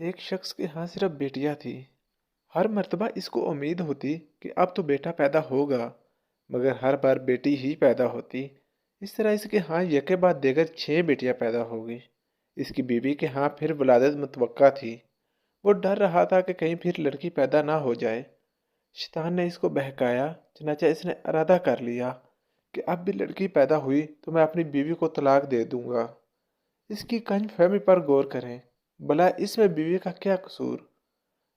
ایک شخص کے ہاں صرف بیٹیاں تھیں۔ ہر مرتبہ اس کو امید ہوتی کہ اب تو بیٹا پیدا ہوگا، مگر ہر بار بیٹی ہی پیدا ہوتی۔ اس طرح اس کے ہاں یکے بعد دیگر 6 بیٹیاں پیدا ہو گئی۔ اس کی بیوی کے ہاں پھر ولادت متوقع تھی۔ وہ ڈر رہا تھا کہ کہیں پھر لڑکی پیدا نہ ہو جائے۔ شیطان نے اس کو بہکایا، چنانچہ اس نے ارادہ کر لیا کہ اب بھی لڑکی پیدا ہوئی تو میں اپنی بیوی کو طلاق دے دوں گا۔ اس کی کنج فہمی پر غور کریں، بھلا اس میں بیوی کا کیا قصور؟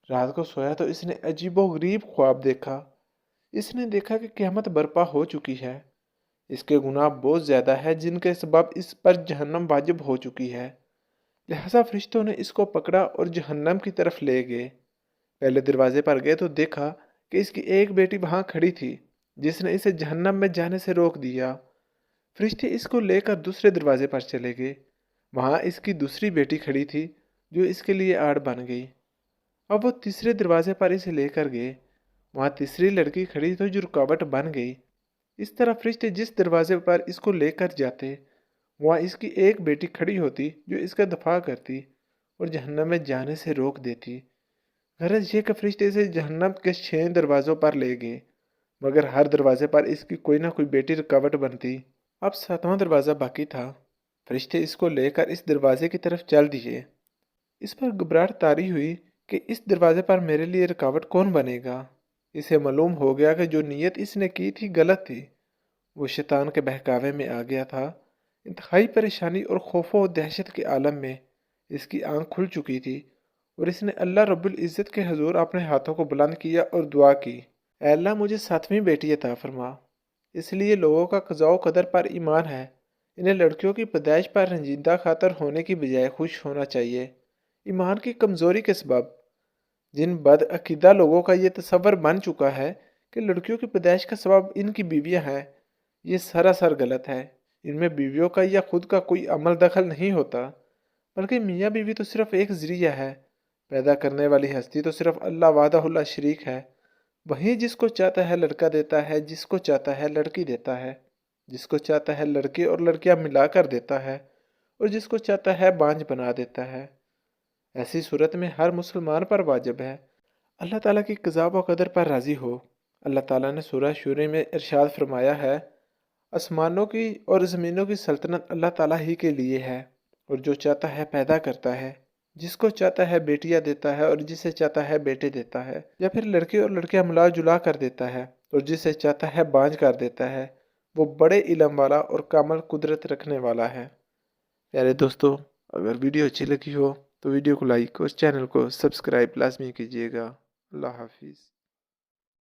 رات کو سویا تو اس نے عجیب و غریب خواب دیکھا۔ اس نے دیکھا کہ قیامت برپا ہو چکی ہے۔ اس کے گناہ بہت زیادہ ہے جن کے سبب اس پر جہنم واجب ہو چکی ہے۔ لہذا فرشتوں نے اس کو پکڑا اور جہنم کی طرف لے گئے۔ پہلے دروازے پر گئے تو دیکھا کہ اس کی ایک بیٹی وہاں کھڑی تھی جس نے اسے جہنم میں جانے سے روک دیا۔ فرشتے اس کو لے کر دوسرے دروازے پر چلے گئے۔ وہاں اس کی دوسری بیٹی کھڑی تھی جو اس کے لیے آڑ بن گئی۔ اب وہ تیسرے دروازے پر اسے لے کر گئے۔ وہاں تیسری لڑکی کھڑی تھی جو رکاوٹ بن گئی۔ اس طرح فرشتے جس دروازے پر اس کو لے کر جاتے، وہاں اس کی ایک بیٹی کھڑی ہوتی جو اس کا دفاع کرتی اور جہنم میں جانے سے روک دیتی۔ غرض یہ کہ فرشتے اسے جہنم کے 6 دروازوں پر لے گئے، مگر ہر دروازے پر اس کی کوئی نہ کوئی بیٹی رکاوٹ بنتی۔ اب 7واں دروازہ باقی تھا۔ فرشتے اس کو لے کر اس دروازے کی طرف چل دیے۔ اس پر گھبراہٹ طاری ہوئی کہ اس دروازے پر میرے لیے رکاوٹ کون بنے گا؟ اسے معلوم ہو گیا کہ جو نیت اس نے کی تھی غلط تھی۔ وہ شیطان کے بہکاوے میں آ گیا تھا۔ انتہائی پریشانی اور خوف و دہشت کے عالم میں اس کی آنکھ کھل چکی تھی اور اس نے اللہ رب العزت کے حضور اپنے ہاتھوں کو بلند کیا اور دعا کی، اے اللہ مجھے 7ویں بیٹی عطا فرما۔ اس لیے لوگوں کا قضاء و قدر پر ایمان ہے، انہیں لڑکیوں کی پیدائش پر رنجیدہ خاطر ہونے کی بجائے خوش ہونا چاہیے۔ ایمان کی کمزوری کے سبب جن بد عقیدہ لوگوں کا یہ تصور بن چکا ہے کہ لڑکیوں کی پیدائش کا سبب ان کی بیویاں ہیں، یہ سراسر غلط ہے۔ ان میں بیویوں کا یا خود کا کوئی عمل دخل نہیں ہوتا، بلکہ میاں بیوی تو صرف ایک ذریعہ ہے۔ پیدا کرنے والی ہستی تو صرف اللہ وحدہ لا شریک ہے۔ وہیں جس کو چاہتا ہے لڑکا دیتا ہے، جس کو چاہتا ہے لڑکی دیتا ہے، جس کو چاہتا ہے لڑکے اور لڑکیاں ملا کر دیتا ہے، اور جس کو چاہتا ہے بانجھ بنا دیتا ہے۔ ایسی صورت میں ہر مسلمان پر واجب ہے اللہ تعالیٰ کی قضاء و قدر پر راضی ہو۔ اللہ تعالیٰ نے سورہ شورى میں ارشاد فرمایا ہے، آسمانوں کی اور زمینوں کی سلطنت اللہ تعالیٰ ہی کے لیے ہے، اور جو چاہتا ہے پیدا کرتا ہے، جس کو چاہتا ہے بیٹیاں دیتا ہے اور جسے چاہتا ہے بیٹے دیتا ہے، یا پھر لڑکے اور لڑکیاں ملا جلا کر دیتا ہے اور جسے چاہتا ہے بانجھ کر دیتا ہے۔ وہ بڑے علم والا اور کامل قدرت رکھنے والا ہے۔ پیارے دوستو، اگر ویڈیو اچھی لگی ہو تو ویڈیو کو لائک اور چینل کو سبسکرائب لازمی کیجیے گا۔ اللہ حافظ۔